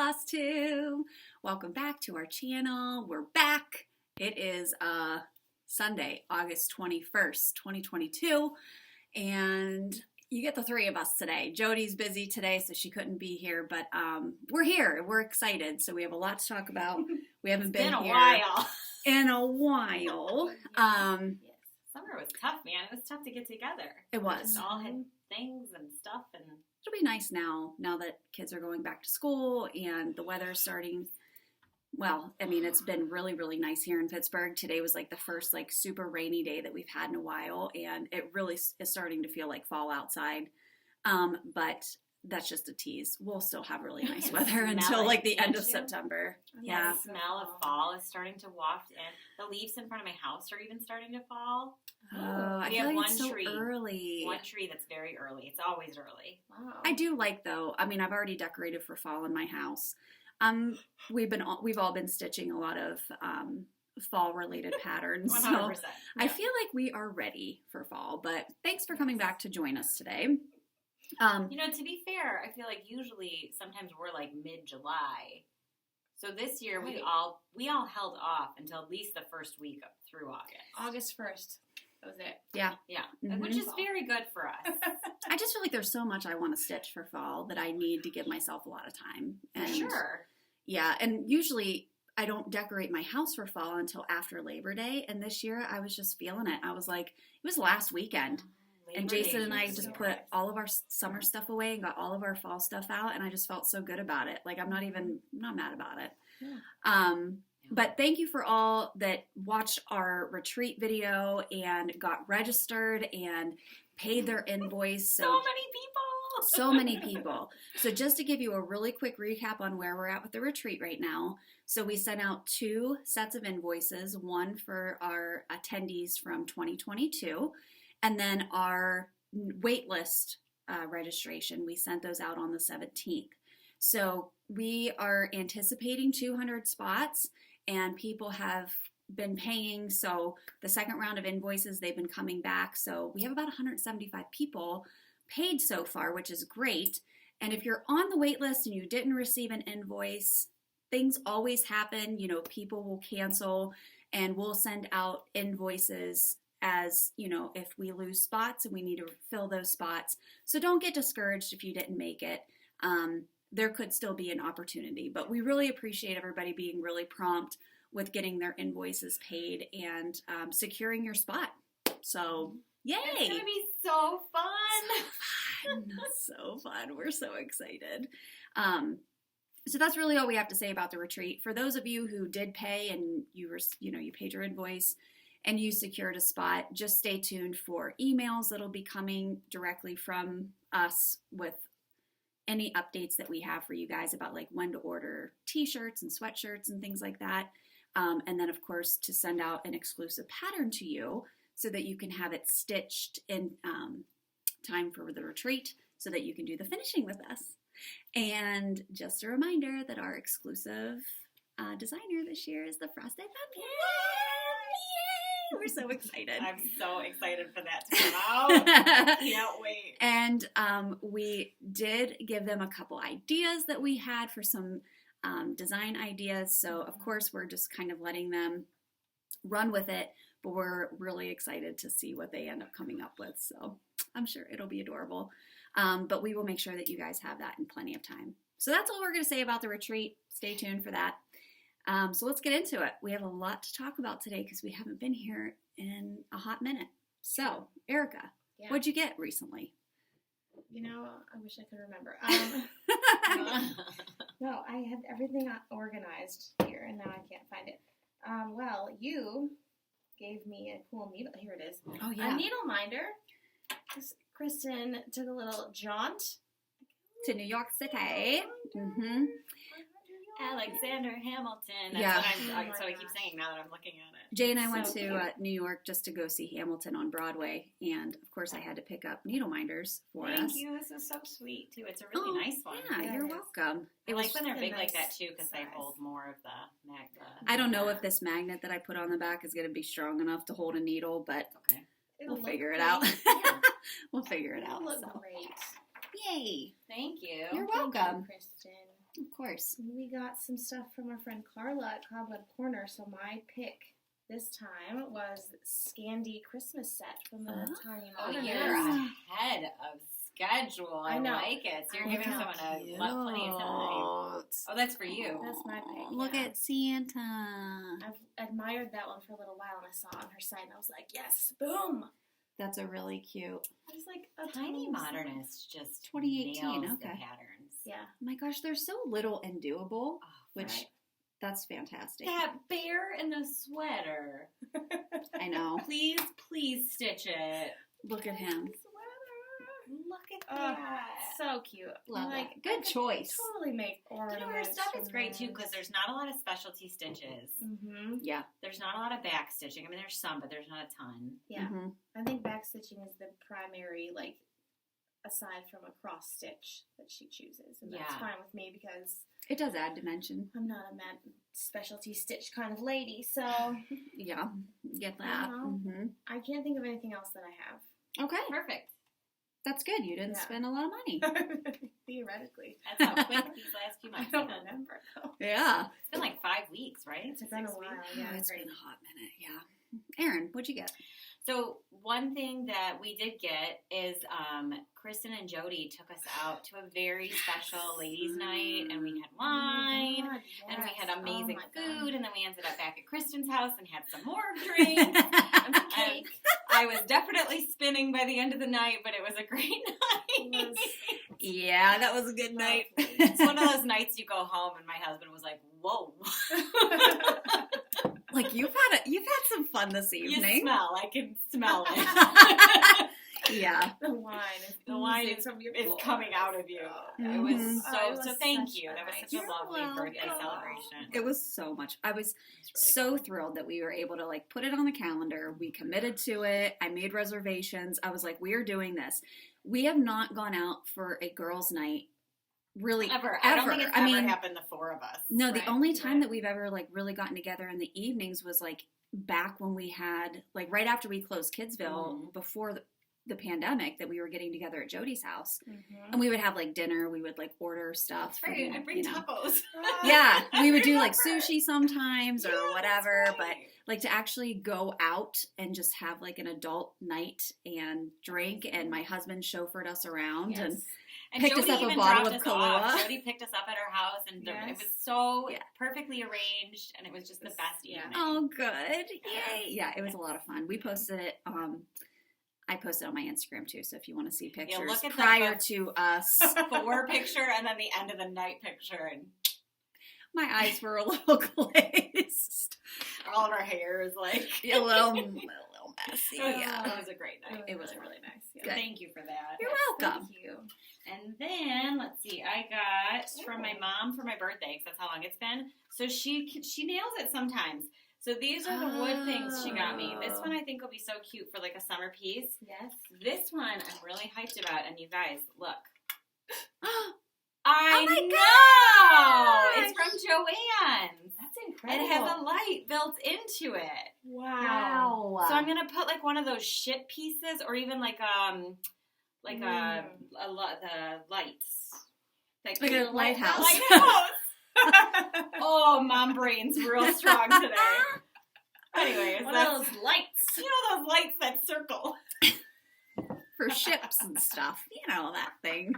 Flosstube. Welcome back to our channel. We're back. It is Sunday, August 21st, 2022, and you get the three of us today. Jodi's busy today, so she couldn't be here, but we're here. We're excited, so we have a lot to talk about. We haven't been here in a while. Summer was tough, man. It was tough to get together. It was. We just all had things and stuff, and it'll be nice now that kids are going back to school and the weather's starting. Well, I mean, it's been really, really nice here in Pittsburgh. Today was like the first like super rainy day that we've had in a while, and it really is starting to feel like fall outside. But that's just a tease. We'll still have really nice weather until like the end of September. Yeah, the smell of fall is starting to waft in. The leaves in front of my house are even starting to fall. Oh, I feel like it's so early. One tree that's very early. It's always early. Wow. I do like though. I mean, I've already decorated for fall in my house. We've all been stitching a lot of fall related patterns. 100%. So I feel like we are ready for fall. But thanks for coming back to join us today. To be fair, I feel like usually sometimes we're like mid-July. So this year we all held off until at least the first week through August. August 1st. That was it. Yeah. Yeah. Mm-hmm. Which is very good for us. I just feel like there's so much I want to stitch for fall that I need to give myself a lot of time. And sure. Yeah. And usually I don't decorate my house for fall until after Labor Day. And this year I was just feeling it. I was like, it was last weekend. And Jason and I just put all of our summer stuff away and got all of our fall stuff out. And I just felt so good about it. Like, I'm not mad about it. Yeah. But thank you for all that watched our retreat video and got registered and paid their invoice. So many people. So just to give you a really quick recap on where we're at with the retreat right now. So we sent out 2 sets of invoices, one for our attendees from 2022, and then our waitlist registration. We sent those out on the 17th. So we are anticipating 200 spots. And people have been paying, so the second round of invoices, they've been coming back. So we have about 175 people paid so far, which is great. And if you're on the wait list and you didn't receive an invoice, things always happen. People will cancel, and we'll send out invoices as, if we lose spots and we need to fill those spots. So don't get discouraged if you didn't make it. There could still be an opportunity, but we really appreciate everybody being really prompt with getting their invoices paid and securing your spot. So, yay! It's going to be so fun. So fun. We're so excited. So that's really all we have to say about the retreat. For those of you who did pay and you paid your invoice and you secured a spot, just stay tuned for emails that'll be coming directly from us with any updates that we have for you guys about like when to order t-shirts and sweatshirts and things like that. And then of course to send out an exclusive pattern to you so that you can have it stitched in time for the retreat so that you can do the finishing with us. And just a reminder that our exclusive designer this year is the Frosted Pumpkin. We're so excited. I'm so excited for that to come out. Can't wait. And we did give them a couple ideas that we had for some design ideas. So, of course, we're just kind of letting them run with it. But we're really excited to see what they end up coming up with. So, I'm sure it'll be adorable. But we will make sure that you guys have that in plenty of time. So, that's all we're going to say about the retreat. Stay tuned for that. So let's get into it. We have a lot to talk about today because we haven't been here in a hot minute. So, Erica, what'd you get recently? I wish I could remember. No, I had everything organized here, and now I can't find it. Well, you gave me a cool needle. Here it is. Oh, yeah. A needle minder. Kristen took a little jaunt to New York City. Mm-hmm. Alexander Hamilton. That's what I keep saying now that I'm looking at it. Jay and I went to New York just to go see Hamilton on Broadway, and of course I had to pick up needle minders for us. Thank you. This is so sweet too. It's a really nice one. Yeah, you're welcome. I like when they're big like that too because they hold more of the magnet. I don't know if this magnet that I put on the back is going to be strong enough to hold a needle, but we'll figure it out. We'll figure it out. It'll look great. Yay! Thank you. You're welcome. Kristen. Of course. We got some stuff from our friend Carla at Cobweb Corner, so my pick this time was Scandi Christmas set from the Tiny Oh, Modernist. you're ahead of schedule. I know. like it. So you're I giving know. someone plenty of time. Oh, that's for you. That's my pick. Look yeah. at Santa. I've admired that one for a little while, and I saw it on her site, and I was like, yes, boom! That's a really cute. I was like, a Tiny total Modernist just 2018, nails the okay. patterns. Yeah. Oh my gosh, they're so little and doable, Oh, which right. that's fantastic. that bear in the sweater. I know. Please, please stitch it. Look at him. Look at Oh, that. so cute. Love like, that. Good choice. Totally make ornaments. You know, her stuff is from great too this. because there's not a lot of specialty stitches. Mm-hmm. Yeah. There's not a lot of back stitching. I mean, there's some, but there's not a ton. Yeah. Mhm. I think backstitching is the primary, like, aside from a cross stitch that she chooses. And that's Yeah. fine with me because It does add dimension. I'm not a specialty stitch kind of lady. So Yeah. Get that. know. Hmm. I can't think of anything else that I have. Okay. Perfect. That's good. You didn't Yeah. spend a lot of money. Theoretically. That's how quick these last few I months don't have been. remember, though. Yeah. It's been like 5 weeks, right? It's been a 6 while. weeks. Yeah, It's great. been a hot minute. Yeah. Aaron, what'd you get? So one thing that we did get is Kristen and Jodi took us out to a very special ladies' night, and we had wine. Oh my God, And we had yes. amazing Oh my food, God. and then we ended up back at Kristen's house and had some more drinks. And And cake. I was definitely spinning by the end of the night, but it was a great It night. was Yeah, that was a good night. It's one of those nights you go home, and my husband was like, "Whoa, Like you've had some fun this you evening. smell! I can smell it. Yeah. The wine is The wine oozing is- from your It's pores. coming out of you. Oh, It was Mhm. so. Oh, it was so thank such you. a That was nice- such a You're lovely birthday welcome. celebration. It was so much. I was It was really so fun. thrilled that we were able to like put it on the calendar. We committed to it. I made reservations. I was like, we are doing this. We have not gone out for a girls' night really Ever. I don't think it's I ever mean, happened. The four of us. no, the Right, only time right. that we've ever like really gotten together in the evenings was like back when we had like right after we closed Kidsville Mhm. before the pandemic that we were getting together at Jodi's house. Mhm. And we would have like dinner. We would like order stuff. That's right. from, I bring you know. tacos. Yeah, we would do like Remember. sushi sometimes or Yeah, that's whatever, right. but like to actually go out and just have like an adult night and drink, and my husband chauffeured us around and Yes. And picked us Jodi up a even bottle dropped of us off. Kahlua. Jodi picked us up at her house, and it Yes. was so Yeah. perfectly arranged, and it was just the best Yeah. evening. oh good, yay! Yeah, it was a lot of fun. We posted it. I posted on my Instagram too, so if you want to see pictures look at the prior best- to us, Before picture, and then the end of the night picture, and my eyes were a little glazed, all of our hair is like a little messy. It was, Yeah, it was a great night. It was really nice. Yeah. Good. Thank you for that. you're welcome. Thank you. And then let's see, I got from my mom for my birthday because that's how long it's been. So she nails it sometimes. So these are the wood things she got me. This one I think will be so cute for like a summer piece. Yes. This one I'm really hyped about, and you guys look. Oh I my know gosh! it's from Joann's. That's incredible. It has a light built into it. Wow. So I'm gonna put like one of those ship pieces, or even like the lights, Like a lighthouse. Lighthouse. Oh, mom brain's real strong today. Anyways, One that's of those lights. you know those lights that circle. For ships and stuff. You know, that thing.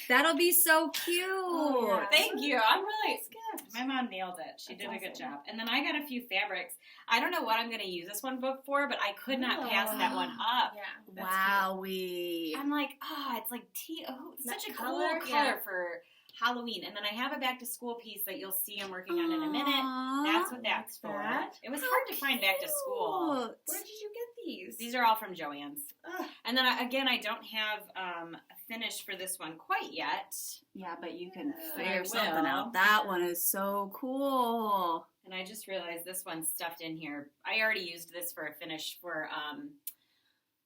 That'll be so cute. Oh, yeah. Thank you. I'm really. That's good. My mom nailed it. She That's did a good awesome. job. And then I got a few fabrics. I don't know what I'm going to use this one book for, but I could not pass that one up. Yeah. That's Wowie. I'm like, it's like tea. Oh, it's That such a color, cool yeah. color for Halloween. And then I have a back to school piece that you'll see I'm working on in a minute. That's what that's for. that. It was hard to find back to school. Cute. Where did you get these? These are all from Joann's. Ugh. And then I don't have a finish for this one quite yet. Yeah, but you can I figure will. something out. That one is so cool. And I just realized this one's stuffed in here. I already used this for a finish for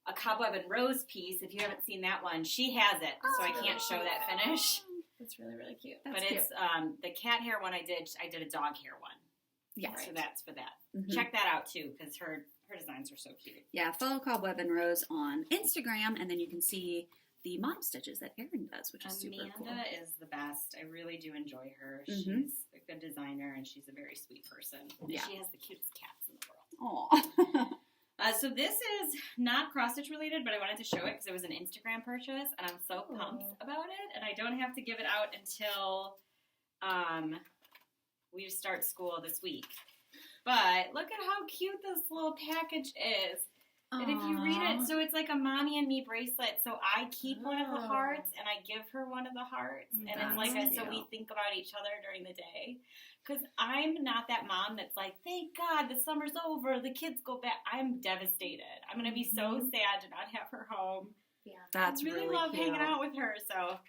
a cobweb and rose piece. If you haven't seen that one, she has it, so I can't show that finish. That's really, really cute. That's but cute. it's the cat hair one I did a dog hair one. Yeah. So that's for that. Mhm. Check that out too, because her designs are so cute. Yeah, follow Cobweb and Rose on Instagram, and then you can see the mom stitches that Erin does, which is super cool. Amanda is the best. I really do enjoy her. Mhm. She's a good designer, and she's a very sweet person. Yeah. She has the cutest cats in the world. Aw. So this is not cross-stitch related, but I wanted to show it because it was an Instagram purchase, and I'm so pumped about it. And I don't have to give it out until we start school this week. But look at how cute this little package is. And if you read it, so it's like a mommy and me bracelet. So I keep one of the hearts, and I give her one of the hearts. And it's like so we think about each other during the day. Because I'm not that mom that's like, thank God the summer's over, the kids go back. I'm devastated. I'm going to be so sad to not have her home. Yeah. That's I really really love cute. hanging out with her, so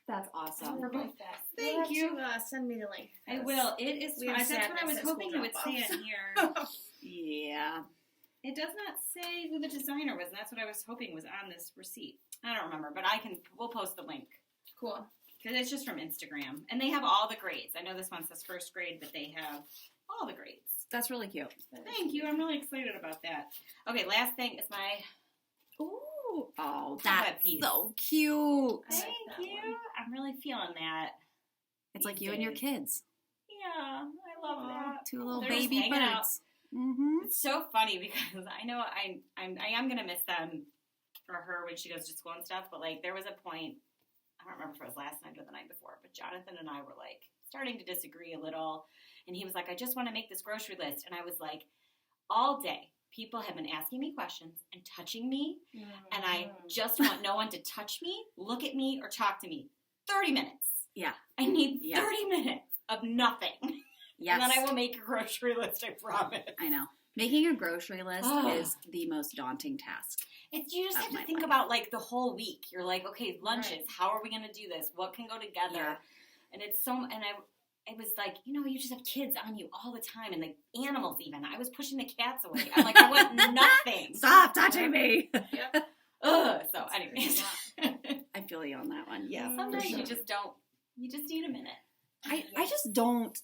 That's awesome. We're both that. Thank you. Send me the link. I will. It is We fun. have That's what I was sadness at hoping school you would say drop-offs. in here. Yeah. It does not say who the designer was, and that's what I was hoping was on this receipt. I don't remember, but we'll post the link. Cool. Because it's just from Instagram. And they have all the grades. I know this one says first grade, but they have all the grades. That's really cute. Thank you. I'm really excited about that. Okay, last thing is my... Ooh. Oh, That that's piece. so cute. I like Thank that you. one. I'm really feeling that. It's like these you and your days. kids. Yeah, I love that. Two little They're just baby hanging out. birds. Mm-hmm. It's so funny because I know I am gonna miss them or her when she goes to school and stuff. But like there was a point, I don't remember if it was last night or the night before, but Jonathan and I were like starting to disagree a little, and he was like, "I just want to make this grocery list," and I was like, all day people have been asking me questions and touching me, and I just want no one to touch me, look at me, or talk to me. 30 minutes. Yeah. I need 30 minutes of nothing. Yes. And then I will make a grocery list, I promise. I know. Making a grocery list is the most daunting task. You just Of have my to think life. about like the whole week. You're like, okay, lunches. Right. How are we going to do this? What can go together? Yeah. And it's so. And I was like, you just have kids on you all the time, and the animals even. I was pushing the cats away. I'm like, I want nothing. Stop touching me. Ugh. So, anyways, I feel you on that one. Yeah. for sometimes sure. you just don't. You just need a minute. I just don't.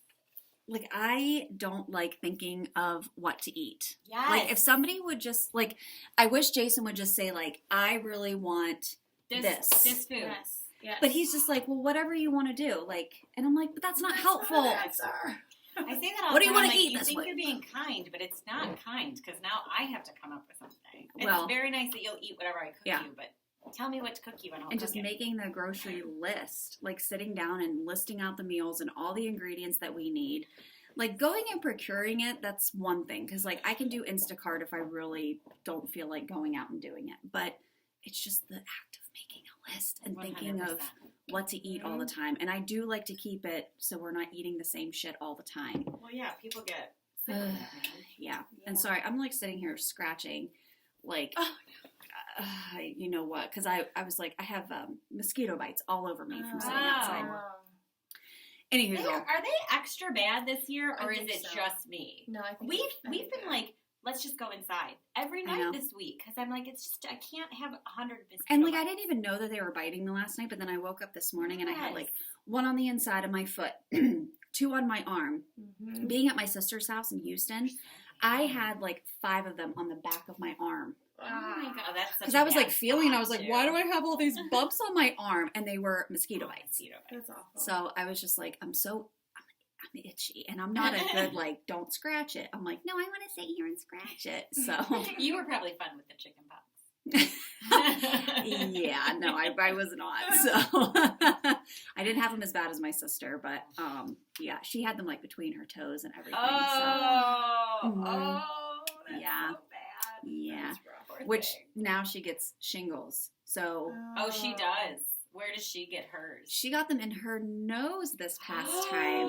Like, I don't like thinking of what to eat. Yes. Like, if somebody would just, like, I wish Jason would just say, like, I really want this. This food. Yes. Yes. But he's just like, well, whatever you want to do. Like, and I'm like, but that's not helpful. I say that all What the do you time. wanna Like, eat you this think week? you're being kind, but it's not kind because now I have to come up with something. Well- It's very nice that you'll eat whatever I cook Yeah. you, but tell me what to cook you and I'll And cook just it. making the grocery list, like sitting down and listing out the meals and all the ingredients that we need. Like, going and procuring it, that's one thing. Because, like, I can do Instacart if I really don't feel like going out and doing it. But it's just the act of making a list and thinking of 100%. what to eat all the time. And I do like to keep it so we're not eating the same shit all the time. Well, yeah, people get sick of that, man. Yeah. Yeah. And sorry, I'm, like, sitting here scratching, like, you know what? Because I was like, I have mosquito bites all over me from sitting outside. Anywho, Are they extra bad this year, I or is think it so. just me? No, I think We've been like, let's just go inside every I know. night this week because I'm like, it's just I can't have 100 mosquito and like I bites. didn't even know that they were biting me last night, but then I woke up this morning and I had Yes. like one on the inside of my foot, two on my arm. Mm-hmm. Being at my sister's house in Houston, I had like 5 of them on the back of my arm. Oh my god, that's such Because a I was bad like feeling, I was spot, like, too. why do I have all these bumps on my arm? And they were mosquito bites. Mosquito bites. That's awful. So I was just like, I'm itchy, and I'm not a good like, don't scratch it. I'm like, no, I want to sit here and scratch it. So You were probably fun with the chicken pox. yeah, no, I was not. So I didn't have them as bad as my sister, but yeah, she had them like between her toes and everything. Oh, Mhm. that's Yeah. so bad. Yeah. That's rough. Poor Which thing. now she gets shingles. So Oh, she does. Where does she get hers? she got them in her nose this past time.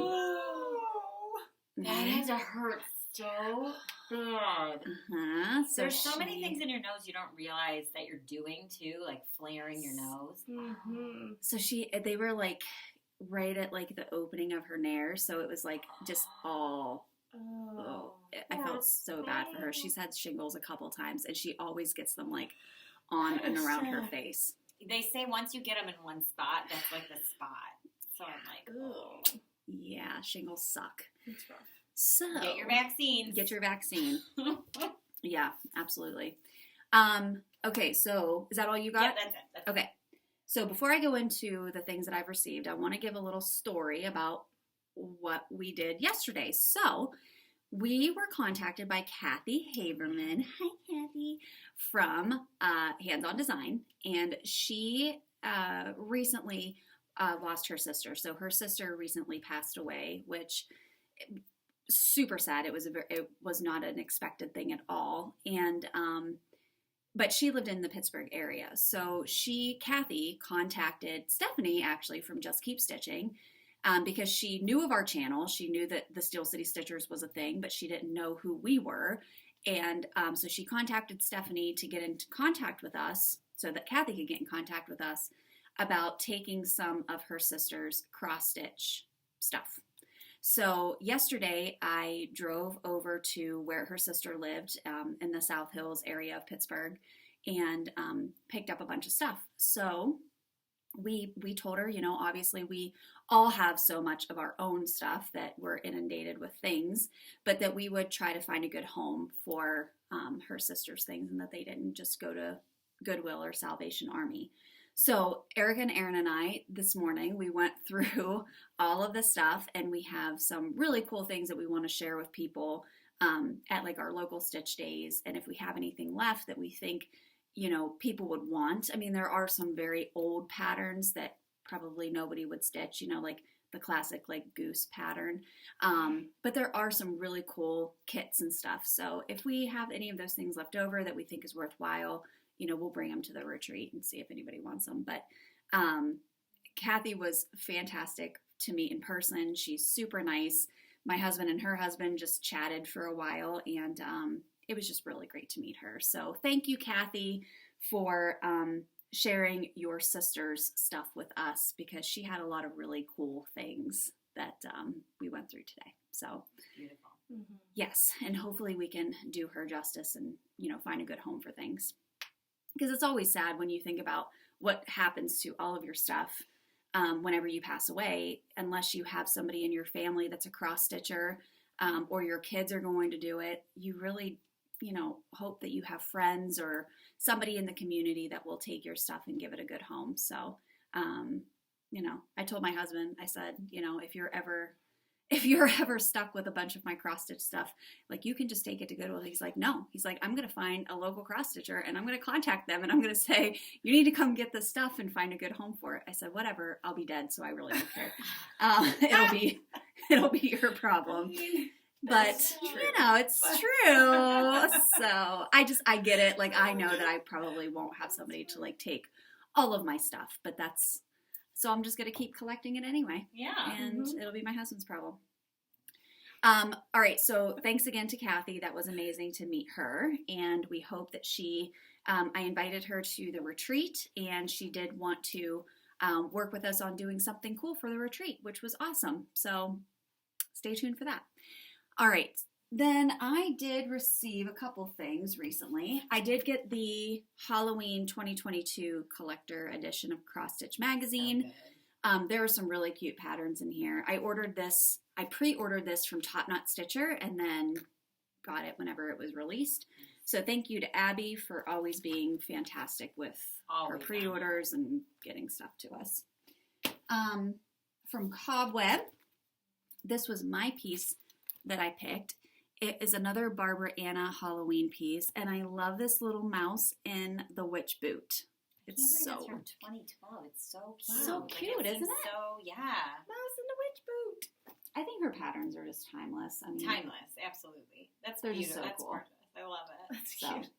That Mhm. has to hurt so bad. Uh-huh. So There's so many she- things in your nose you don't realize that you're doing too, like flaring your nose. Mm-hmm. So they were like right at like the opening of her nair, so it was like just all. Oh, I felt so bad for her. She's had shingles a couple times, and she always gets them like on and around her face. They say once you get them in one spot, that's like the spot. So I'm like, oh. Yeah, shingles suck. It's rough. So Get your vaccines. Get your vaccine. Yeah, absolutely. Okay, so is that all you got? Yeah, that's it. That's it. Okay. So before I go into the things that I've received, I want to give a little story about what we did yesterday. So we were contacted by Kathy Haberman, hi Kathy, from Hands On Design, and she recently lost her sister. So her sister recently passed away, which super sad. It was not an expected thing at all, and but she lived in the Pittsburgh area. So Kathy contacted Stephanie actually from Just Keep Stitching. Because she knew of our channel. She knew that the Steel City Stitchers was a thing, but she didn't know who we were. And so she contacted Stephanie to get into contact with us so that Kathy could get in contact with us about taking some of her sister's cross-stitch stuff. So yesterday I drove over to where her sister lived in the South Hills area of Pittsburgh and picked up a bunch of stuff. So we told her, obviously we all have so much of our own stuff that we're inundated with things, but that we would try to find a good home for her sister's things and that they didn't just go to Goodwill or Salvation Army. So Erica and Aaron and I this morning, we went through all of the stuff and we have some really cool things that we want to share with people at like our local stitch days. And if we have anything left that we think people would want. I mean, there are some very old patterns that probably nobody would stitch, like the classic like goose pattern. But there are some really cool kits and stuff. So if we have any of those things left over that we think is worthwhile, we'll bring them to the retreat and see if anybody wants them. But Kathy was fantastic to meet in person. She's super nice. My husband and her husband just chatted for a while, and it was just really great to meet her. So thank you, Kathy, for sharing your sister's stuff with us, because she had a lot of really cool things that we went through today. So Beautiful. Mm-hmm. yes, and hopefully we can do her justice and find a good home for things, because it's always sad when you think about what happens to all of your stuff whenever you pass away, unless you have somebody in your family that's a cross stitcher or your kids are going to do it. You really hope that you have friends or somebody in the community that will take your stuff and give it a good home. So, I told my husband, I said, if you're ever stuck with a bunch of my cross stitch stuff, like you can just take it to Goodwill. He's like, no, he's like, I'm going to find a local cross stitcher and I'm going to contact them and I'm going to say, you need to come get this stuff and find a good home for it. I said, whatever, I'll be dead. So I really don't care. It'll be your problem. But, it's true. So I get it. Like, I know that I probably won't have somebody to like take all of my stuff, but so I'm just going to keep collecting it anyway. Yeah. And it'll be my husband's problem. All right. So thanks again to Kathy. That was amazing to meet her. And we hope that I invited her to the retreat, and she did want to work with us on doing something cool for the retreat, which was awesome. So stay tuned for that. All right, then I did receive a couple things recently. I did get the Halloween 2022 collector edition of Cross Stitch Magazine. There are some really cute patterns in here. I pre-ordered this from Top Knot Stitcher and then got it whenever it was released. So thank you to Abby for always being fantastic with her pre-orders and getting stuff to us. From Cobweb, this was my piece that I picked. It is another Barbara Anna Halloween piece, and I love this little mouse in the witch boot. It's so from 2012. It's so cute. So cute, isn't it? So yeah. Mouse in the witch boot. I think her patterns are just timeless. I mean, timeless, absolutely. They're beautiful. Just so That's cool. Gorgeous. I love it. That's cute.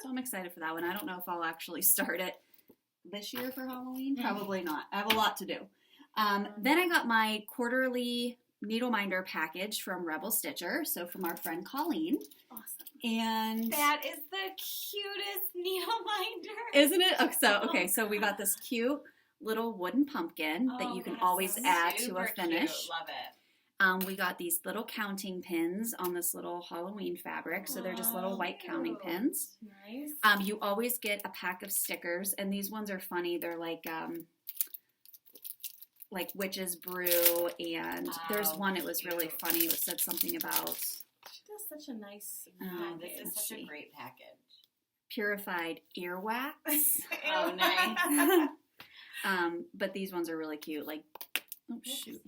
So I'm excited for that one. I don't know if I'll actually start it this year for Halloween. Probably not. I have a lot to do. Then I got my quarterly needle minder package from Rebel Stitcher, so from our friend Colleen. Awesome. And that is the cutest needle minder. Isn't it? So we got this cute little wooden pumpkin that you can always add to a finish. Cute. Love it. We got these little counting pins on this little Halloween fabric, so they're just little white counting pins. Nice. You always get a pack of stickers, and these ones are funny. They're like witch's brew, and there's one, it was really funny. It said something about... She does such a nice... this is such a great package. Purified earwax. Oh, nice. But these ones are really cute. Like, oh shoot,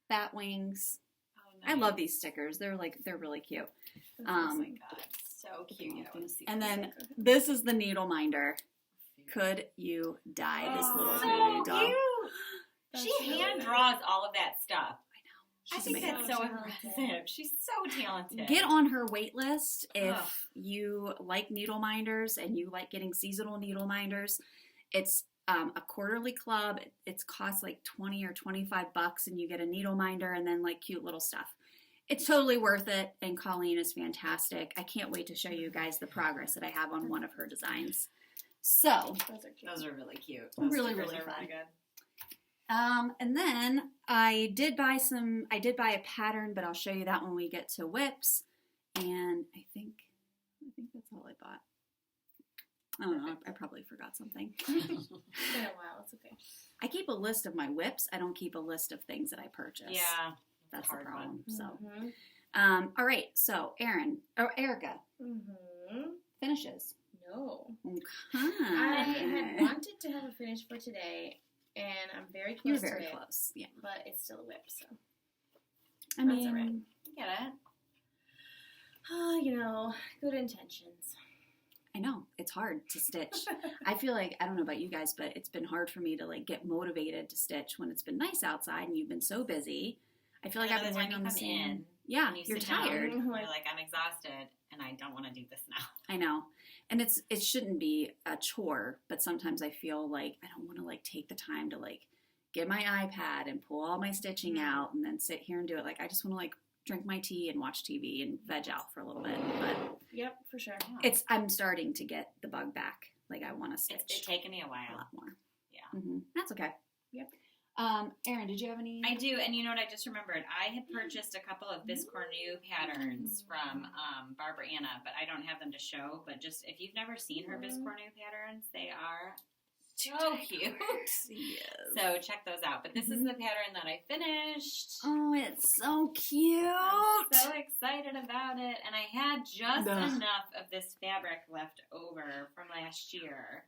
bat wings. Oh, I nice. love these stickers. They're really cute. Oh my god, so cute. Yeah, I want to see and this. then this is the needle minder. Could you die? This little voodoo doll. Cute. That's She really hand nice. draws all of that stuff. I She's think amazing. that's so talented. impressive. She's so talented. Get on her wait list if Ugh. you like needle minders and you like getting seasonal needle minders. It's a quarterly club. It costs like $20 or $25, and you get a needle minder and then like cute little stuff. It's totally worth it, and Colleen is fantastic. I can't wait to show you guys the progress that I have on one of her designs. So, Those are cute. Those are really cute. Really, stickers really are fun. good. and then I did buy a pattern, but I'll show you that when we get to whips. And I think that's all I bought. I don't know. I probably forgot something. It's been a while. It's okay. I keep a list of my whips. I don't keep a list of things that I purchase. Yeah. That's a the hard problem. So, Mhm. all right. So, Erica Mhm. finishes. No. Okay. I had wanted to have a finish for today, and I'm very close You're to very it, close. Yeah. but it's still a whip, so. I That's mean, all right. Get it? Good intentions. I know it's hard to stitch. I feel like, I don't know about you guys, but it's been hard for me to like get motivated to stitch when it's been nice outside and you've been so busy. I feel like I've been By the working time on the you same. come in, Yeah, and you you're sit down, tired. You're like, I'm exhausted, and I don't want to do this now. I know. And it shouldn't be a chore, but sometimes I feel like I don't want to like take the time to like get my iPad and pull all my stitching out and then sit here and do it. Like I just want to like drink my tea and watch TV and veg out for a little bit. But Yep, for sure. I'm starting to get the bug back. Like I want to stitch It's taken me a a while. lot more. Yeah. That's okay. Yep. Erin, did you have any? I do, and you know what? I just remembered. I had purchased a couple of Biscornu patterns from Barbara Anna, but I don't have them to show. But just if you've never seen her Biscornu patterns, they are so cute. Yes. So check those out. But this is the pattern that I finished. Oh, it's so cute. I'm so excited about it, and I had just Ugh. enough of this fabric left over from last year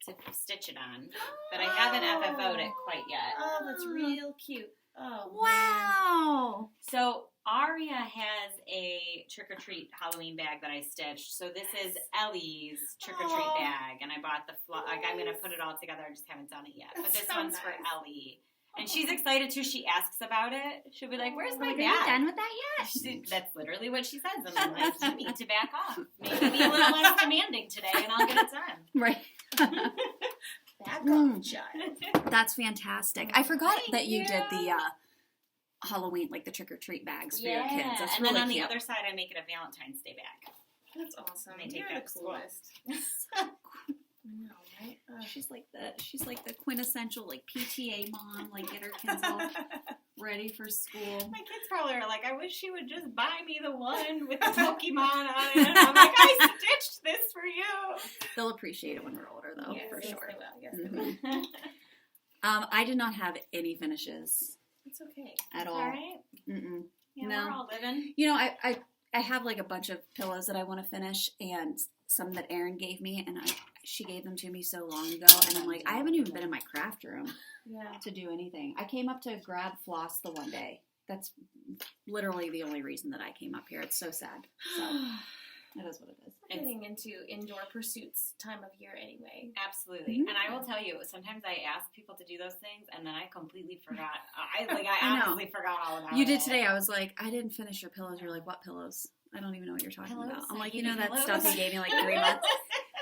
to stitch it on, but I haven't FFO'd it quite yet. Oh, that's real cute. Oh, Wow. So Aria has a trick-or-treat Halloween bag that I stitched. So this is Ellie's trick-or-treat Aw. bag, and I bought I'm going to put it all together. I just haven't done it yet. But That's this so one's for nice. Ellie. And she's excited too. She asks about it. She'll be like, "Where's my Like, are bag?" you done with that yet? That's literally what she says. And I'm like, "You need to back off. Maybe be a little less demanding today, and I'll get it done." Right. Back Mm. off, child. That's fantastic. I forgot Thank that you did you. the Halloween, like the trick-or-treat bags for your kids. That's and really then on cute. the other side, I make it a Valentine's Day bag. That's awesome. They take You're that the to school. coolest. I know, right? She's like the quintessential like PTA mom, like get her kids all ready for school. My kids probably are like, "I wish she would just buy me the one with the Pokemon on it." I'm like, "I stitched this for you." They'll appreciate it when we're older, though, Yes, for yes, sure. they will. Yes, they will. Mhm. I did not have any finishes It's okay. at all. All right. Mm-mm. Yeah, No. we're all living. You know, I have like a bunch of pillows that I want to finish, and some that Erin gave me, and she gave them to me so long ago, and I'm like, I haven't even been in my craft room Yeah. to do anything. I came up to grab floss the one day. That's literally the only reason that I came up here. It's so sad. So it is what it is. We're getting into indoor pursuits time of year anyway. Absolutely. Mhm. And I will tell you, sometimes I ask people to do those things, and then I completely forgot. I I know. honestly forgot all about it. You did today. I was like, I didn't finish your pillows. You're like, what pillows? I don't even know what you're talking Pillows? about. I'm I like, gave you know you that pillows? stuff you gave me like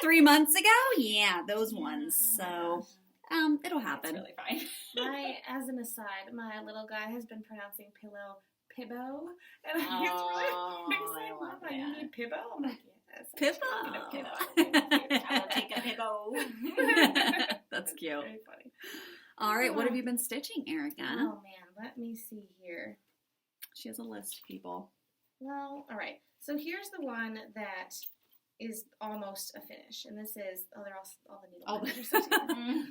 3 months ago? Yeah, those ones. So it'll That's happen. really fine. As an aside, my little guy has been pronouncing pillow Pibbo, and Oh, he's really I saying, love "Mama, you that. need Pibbo?" I'm like, "Yes, Pibbo. I need a Pibbo." I will take a pibbo. That's cute. Very funny. All right, what have you been stitching, Erica? Oh man, let me see here. She has a list, people. Well, all right. So here's the one that is almost a finish, and this is they're all the needle Oh. binders are so together.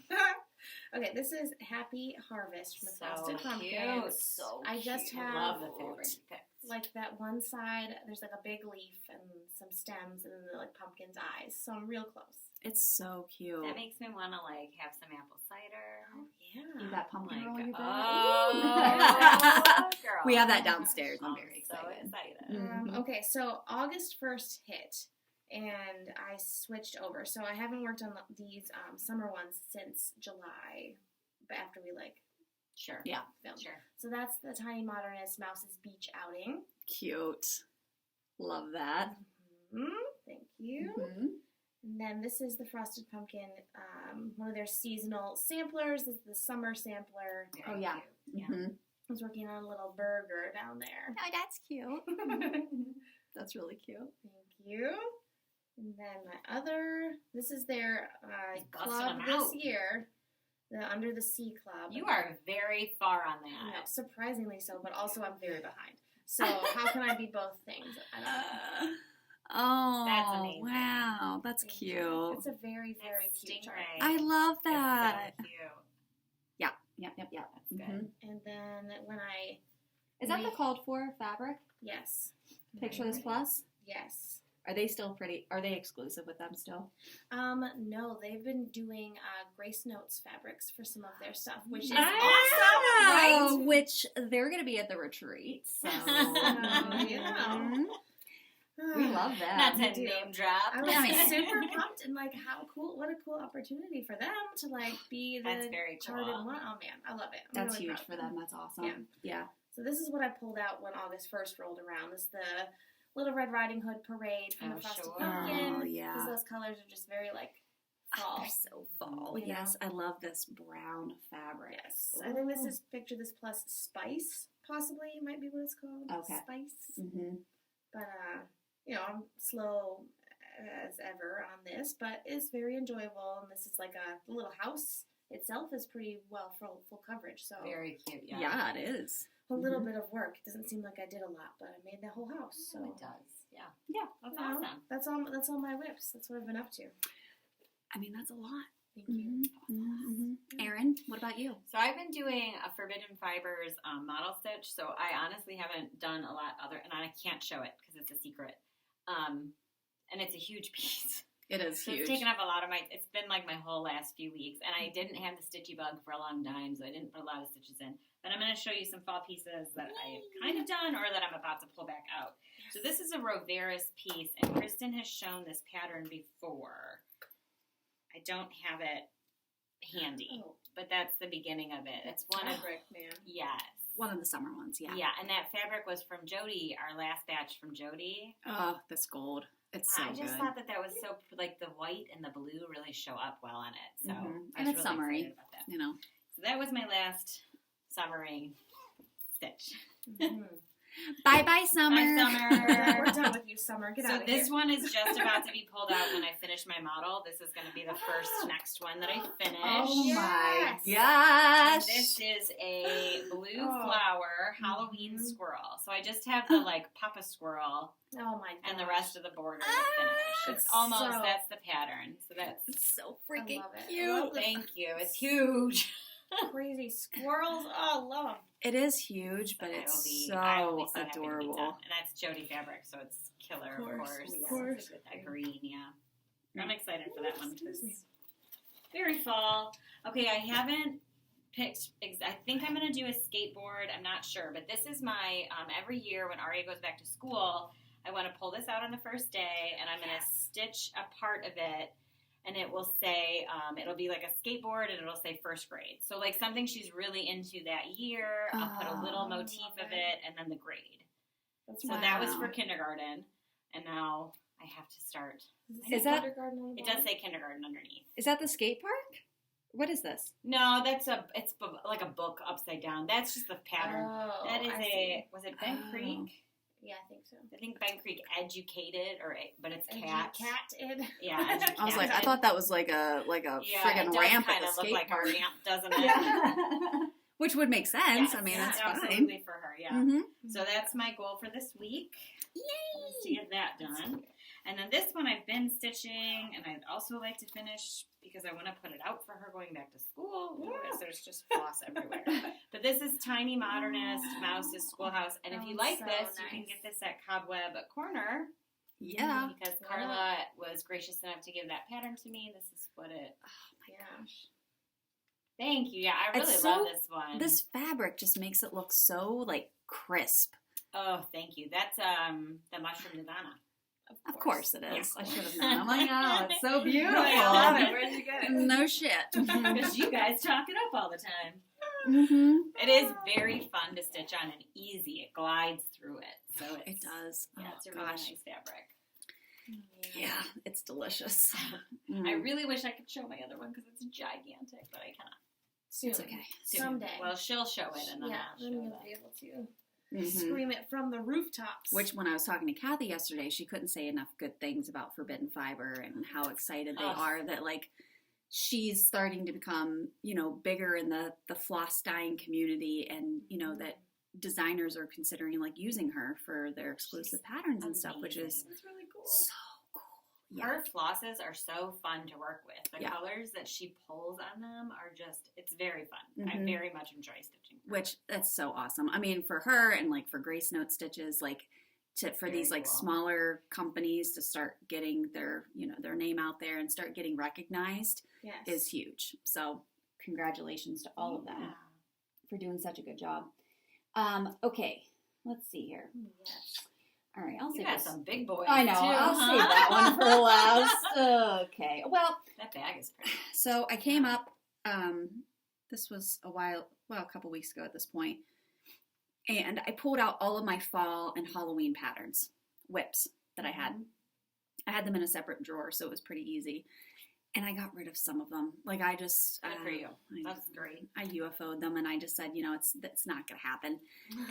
Okay, this is Happy Harvest from the Frosted Pumpkin. cute. So I just cute. have love the fabric picks. like that one side. There's like a big leaf and some stems, and then like pumpkin's eyes. So I'm real close. It's so cute. That makes me want to like have some apple cider. Oh, yeah. You got pumpkin Like, roll you oh, girl. We have that downstairs. I'm I'm very so excited. excited. Okay, so August 1st hit, and I switched over. So I haven't worked on these summer ones since July, but after we Sure. Yeah. filmed. Sure. So that's the Tiny Modernist Mouse's beach outing. Cute. Love that. Thank you. Mhm. And then this is the Frosted Pumpkin, one of their seasonal samplers. This is the summer sampler. Oh, Very yeah. cute. Yeah. Mhm. I was working on a little burger down there. Oh, that's cute. That's really cute. Thank you. And then this is their He's busting club them this out. year, the Under the Sea Club. You are very far on You that. know, surprisingly so, but also I'm very behind. So how can I be both things? I don't know. Oh, That's amazing. wow. That's Thank cute. you. It's a very, That very cute chart. stingray. I love It's that. so cute. Yep. That's good. Mhm. And then Is that the called for fabric? yes. Pictureless Plus? Yes. Are they still pretty? Are they exclusive with them still? No, they've been doing Grace Notes fabrics for some of their stuff, which is Ah, awesome, right? Which they're going to be at the retreat. So, yeah. we love that. Not we to do. name drop. I was Yeah. super pumped and how cool! What a cool opportunity for them to be the That's very charted cool. one. Oh man, I love it. I'm That's really huge proud for of them. That's awesome. Yeah. Yeah. So this is what I pulled out when August 1st rolled around. This is the Little Red Riding Hood parade from Oh, the Frosted sure. Pumpkin. Oh, yeah. Because those colors are just very Oh, fall. they're so fall. You know? Yes, I love this brown fabric. Yes. I think this is Picture This Plus Spice, possibly might be what it's called. Okay. Spice. Mm-hmm. But, I'm slow as ever on this, but it's very enjoyable. And this is the little house itself is pretty well full coverage. So Very cute. Yeah. Yeah, it is. a little bit of work. It doesn't seem like I did a lot, but I made the whole house. So It does. Yeah. Yeah. That's you know, awesome. That's all my whips. That's what I've been up to. I mean, that's a lot. Thank you. Erin, what about you? So I've been doing a Forbidden Fibers model stitch. So I honestly haven't done a lot and I can't show it because it's a secret. And it's a huge piece. It is So huge. it's taken up a lot of it's been my whole last few weeks. And I didn't have the stitchy bug for a long time, so I didn't put a lot of stitches in. But I'm going to show you some fall pieces that I've kind of done or that I'm about to pull back out. So this is a Roveris piece, and Kristen has shown this pattern before. I don't have it handy, but that's the beginning of it. It's one of Fabric, man. yes. One of the summer ones, yeah. Yeah, and that fabric was from Jodi, our last batch from Jodi. Oh, this gold. It's so I just good. thought that was so, the white and the blue really show up well on it. So Mhm. I And was it's really summery. excited about that. You know. So that was my last summery stitch. Bye-bye, summer. Bye, summer. We're done with you, Summer. Get So out of here. this one is just about to be pulled out when I finish my model. This is going to be the first next one that I finish. Oh my Yes. gosh. And this is a blue Oh. flower Halloween Mhm. squirrel. So I just have the Papa squirrel Oh my god. and the rest of the border to finish. It's It's almost, so- that's the pattern. So that's, It's so freaking love it. I cute. love the thank you. It's huge. crazy squirrels. Oh, love them. It is huge, but I will it's be- so I will be so happy to be adorable. done. And that's Jodi fabric, so it's killer, of course. Of course. A green, yeah. I'm excited for that one because it's very fall. Okay, I haven't picked. I think I'm going to do a skateboard. I'm not sure, but this is my every year when Aria goes back to school, I want to pull this out on the first day, and I'm going to stitch a part of it. And it will say, it'll be like a skateboard, and it'll say first grade. So something she's really into that year. I'll put a little motif of it, and then the grade. That's So that was for kindergarten, and now I have to start. Is that- It does say kindergarten underneath. Is that the skate park? What is this? No, it's like a book upside down. That's just the pattern. Oh, That is I see. was it Ben Oh. Creek? Yeah, I think so. I think Ben Creek educated, but it's cat. Cat-ed. Yeah, I was like, I thought that was like a yeah, friggin' it does ramp at kind the of look skate like park. a ramp, doesn't it? Yeah. Which would make sense. Yes, I mean, yeah, that's fine. absolutely for her. Yeah. Mm-hmm. So that's my goal for this week. Yay! To get that done. And then this one I've been stitching, and I'd also like to finish because I want to put it out for her going back to school. Otherwise, there's just floss everywhere. But this is Tiny Modernist Mouse's Schoolhouse. And if you Oh, like so this, you can nice. get this at Cobweb Corner. Yeah. Because Carla was gracious enough to give that pattern to me. This is what it. Oh my gosh. Thank you. Yeah, I really It's love this one. This fabric just makes it look so like crisp. Oh, thank you. That's the mushroom Nirvana. Of course it is. Yeah. I should have known. I'm like, oh, it's so beautiful. I love it. Where did you get it? No shit. Because you guys talk it up all the time. Mm-hmm. It is very fun to stitch on and easy. It glides through it. So It does. Yeah, Oh, it's a really gosh. nice fabric. Yeah, it's delicious. I Mm. really wish I could show my other one because it's gigantic, but I cannot. Soon. It's okay. Soon. Someday. Well, she'll show it and then Yeah, I'll then show you'll that. be able to Mhm. scream it from the rooftops. Which, when I was talking to Kathy yesterday, she couldn't say enough good things about Forbidden Fiber and how excited they are that, like, she's starting to become, you know, bigger in the floss dyeing community, and, you know, that designers are considering, like, using her for their exclusive patterns and stuff, which is It's really cool. so cool. Yeah. Her flosses are so fun to work with. The Yeah. colors that she pulls on them are just, it's very fun. I Mhm. very much enjoy stitching. her. Which, that's so awesome. I mean, for her and, like, for Grace Note Stitches, like, for Very these, like, cool. smaller companies to start getting their, you know, their name out there and start getting recognized Yes. is huge. So congratulations to all of them Yeah. for doing such a good job. Okay, let's see here. Yes. All right, I'll You save got this. some big boys. I know. Too, I'll huh? save that one for last. Okay. Well, That bag is pretty. so I came up. This was a couple weeks ago at this point, and I pulled out all of my fall and Halloween patterns, whips that I had. I had them in a separate drawer, so it was pretty easy. And I got rid of some of them. Like, I just Good for you. I- That's great. I UFO'd them, and I just said, you know, it's not gonna happen.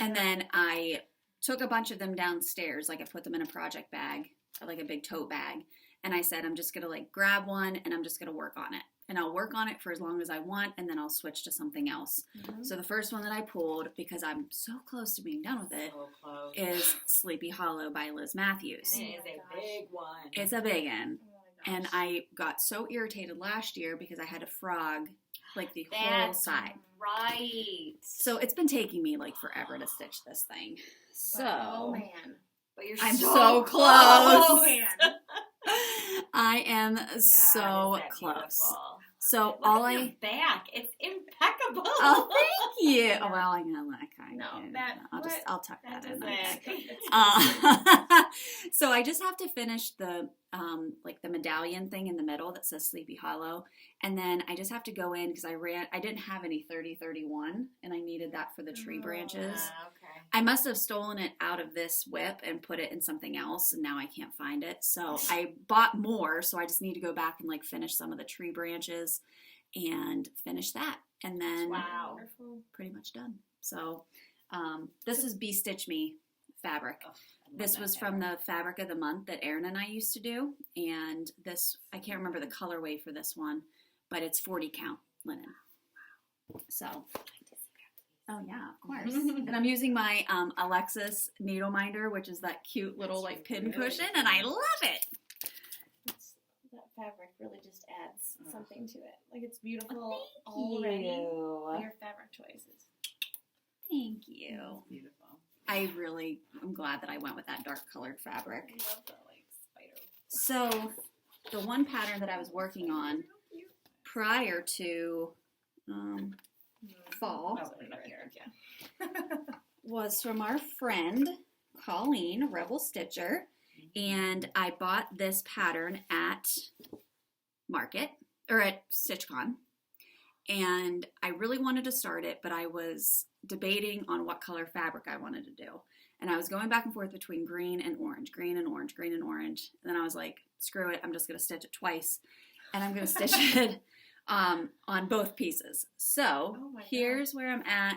And then I took a bunch of them downstairs, like I put them in a project bag, like a big tote bag, and I said, I'm just gonna like grab one and I'm just gonna work on it. And I'll work on it for as long as I want, and then I'll switch to something else. Mhm. So the first one that I pulled, because I'm so close to being done with it, So close. is Sleepy Hollow by Liz Matthews. And it is Oh my a gosh. big one. It's a big one. Oh my And gosh. I got so irritated last year because I had to frog like the whole That's side. right. So it's been taking me like forever to stitch this thing. So Oh man. But you're I'm so, so close. Oh man. I am God, so is that close. beautiful. So Look all at your I back. It's impeccable. oh thank you. Oh, well, I'm gonna look. I'll tuck That that in. doesn't. So I just have to finish the like the medallion thing in the middle that says Sleepy Hollow, and then I just have to go in because I didn't have any 30-31, and I needed that for the tree Oh, branches. Okay. I must have stolen it out of this whip and put it in something else, and now I can't find it. So I bought more, so I just need to go back and like finish some of the tree branches and finish that, and then Wow. Wonderful. pretty much done. So this is Be Stitch Me fabric. Oh, I love This that was fabric. from the fabric of the month that Erin and I used to do, and this, I can't remember the colorway for this one, but it's 40 count linen. So, oh yeah, of course. And I'm using my Alexis needle minder, which is that cute little like pin really cushion, and I love it. That fabric really just adds something to it. Like it's beautiful Thank already. you. Your fabric choices. Thank you. Beautiful. I really am glad that I went with that dark colored fabric. I love the like spider. So, the one pattern that I was working on prior to fall I'll put it up here. was from our friend Colleen, Rebel Stitcher, and I bought this pattern at Market or at StitchCon, and I really wanted to start it, but I was debating on what color fabric I wanted to do, and I was going back and forth between green and orange, green and orange, green and orange, and then I was like, screw it, I'm just going to stitch it twice, and I'm going to stitch it on both pieces. So Oh my here's where I'm at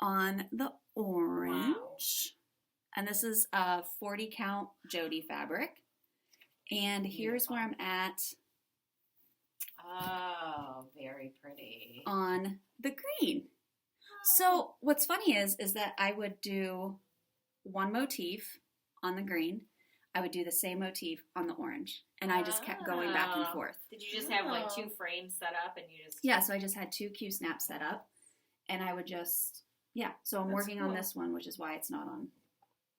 on the orange. And this is a 40 count Jodi fabric. And here's where I'm at Oh, very pretty. on the green. So what's funny is that I would do one motif on the green. I would do the same motif on the orange. And I just kept going back and Oh. forth. Did you just have like Oh. 2 frames set up and you just Yeah, so I just had 2 Q snaps set up. And I would just, yeah. So I'm That's working on cool. this one, which is why it's not on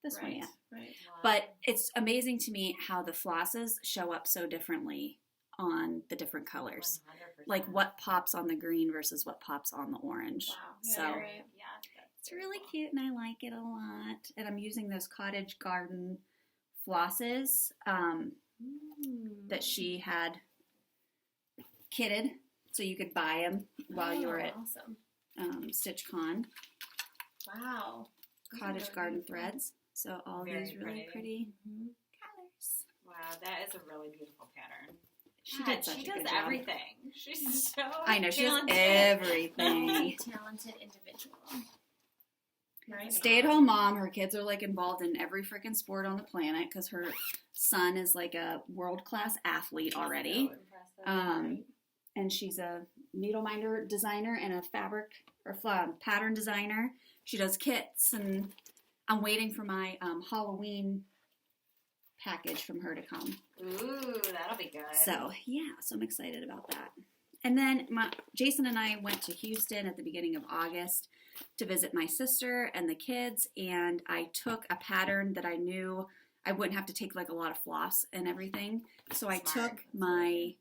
this one yet. Right. Wow. But it's amazing to me how the flosses show up so differently on the different colors. 100%. Like what pops on the green versus what pops on the orange. Wow. So Right. Yeah, that's it's very really cool. cute and I like it a lot. And I'm using those cottage garden flosses that she had kitted. So you could buy them while you were at awesome. StitchCon. Wow. Those are Cottage really garden beautiful. threads. So all Very these really pretty. pretty Mhm. colors. Wow, that is a really beautiful pattern. She God, did such she a does good job. everything. She's so I know, she does talented. everything. Talented individual. Right. Stay-at-home mom. Her kids are like involved in every freaking sport on the planet because her son is like a world-class athlete already. So impressive. And she's a needle minder designer and a fabric or pattern designer. She does kits, and I'm waiting for my Halloween package from her to come. Ooh, that'll be good. So yeah, so I'm excited about that. And then Jason and I went to Houston at the beginning of August to visit my sister and the kids, and I took a pattern that I knew I wouldn't have to take like a lot of floss and everything. So I Smart. took my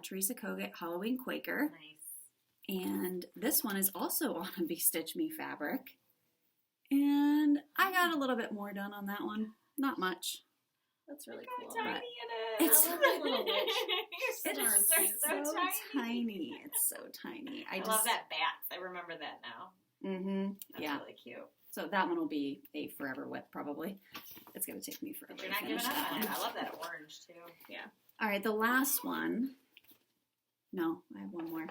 Teresa Kogut Halloween Quaker, Nice. and this one is also on a Be Stitch Me fabric. And I got a little bit more done on that one. Not much. That's really Look cool. how tiny it is. It's- I love that little witch. Your It's sisters are so so tiny. tiny. It's so tiny. I love that bat. I remember that now. Mm-hmm. That's Yeah. really cute. So that one will be a forever whip, probably. It's going to take me forever But you're to not giving finish up that on it. one. I love that orange too. All right, the last one. No, I have one more.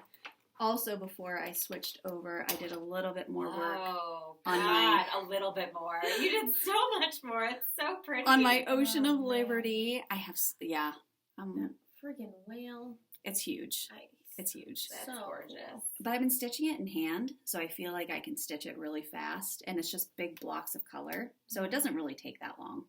Also, before I switched over, I did a little bit more work Oh, on God, my- a little bit more. You did so much more. It's so pretty. on my Ocean Oh, of man. Liberty. I have, yeah, That friggin' whale. it's huge. Nice. It's huge. That's so gorgeous. cool. But I've been stitching it in hand, so I feel like I can stitch it really fast, and it's just big blocks of color, so it doesn't really take that long.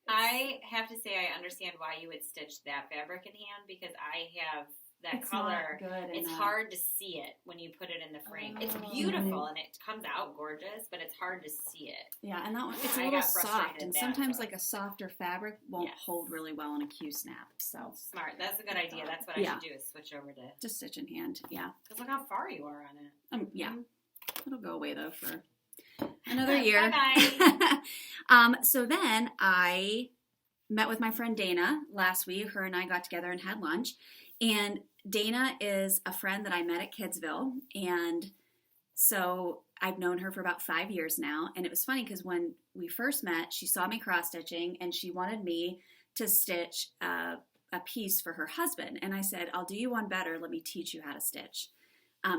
I have to say I understand why you would stitch that fabric in hand because I have that It's color. not good. It's enough. hard to see it when you put it in the frame. It's Oh. beautiful and it comes out gorgeous, but it's hard to see it. Yeah, and that one, it's a I little got frustrated soft, at and that, sometimes so- like a softer fabric won't Yes. hold really well in a Q-snap. So Smart. That's a good idea. That's what I Yeah. should do is switch over to. just stitch in hand. Yeah. Because look how far you are on it. Yeah. It'll go away though for another year. Bye-bye. So then I met with my friend Dana last week. Her and I got together and had lunch. And Dana is a friend that I met at Kidsville. And so I've known her for about 5 years now. And it was funny because when we first met, she saw me cross stitching and she wanted me to stitch a piece for her husband. And I said, I'll do you one better. Let me teach you how to stitch.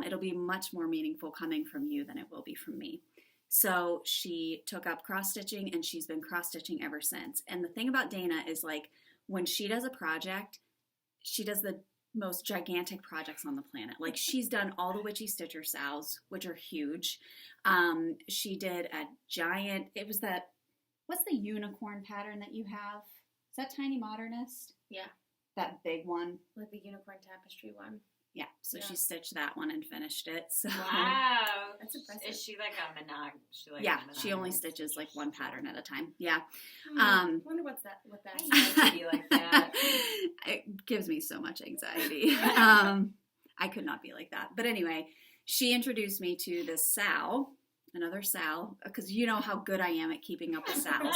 It'll be much more meaningful coming from you than it will be from me. So she took up cross stitching and she's been cross stitching ever since. And the thing about Dana is like when she does a project, she does the most gigantic projects on the planet. Like she's done all the Witchy Stitcher sows, which are huge. She did a giant, it was that, what's the unicorn pattern that you have? Is that Tiny Modernist? Yeah. That big one. Like the unicorn tapestry one. Yeah. So Yeah. she stitched that one and finished it. So Wow. That's impressive. Is she like a monog? yeah, she only stitches like one pattern at a time. Yeah. I wonder what that I is. used to be like that. It gives me so much anxiety. I could not be like that. But anyway, she introduced me to this sow, another sow, because you know how good I am at keeping up with sows.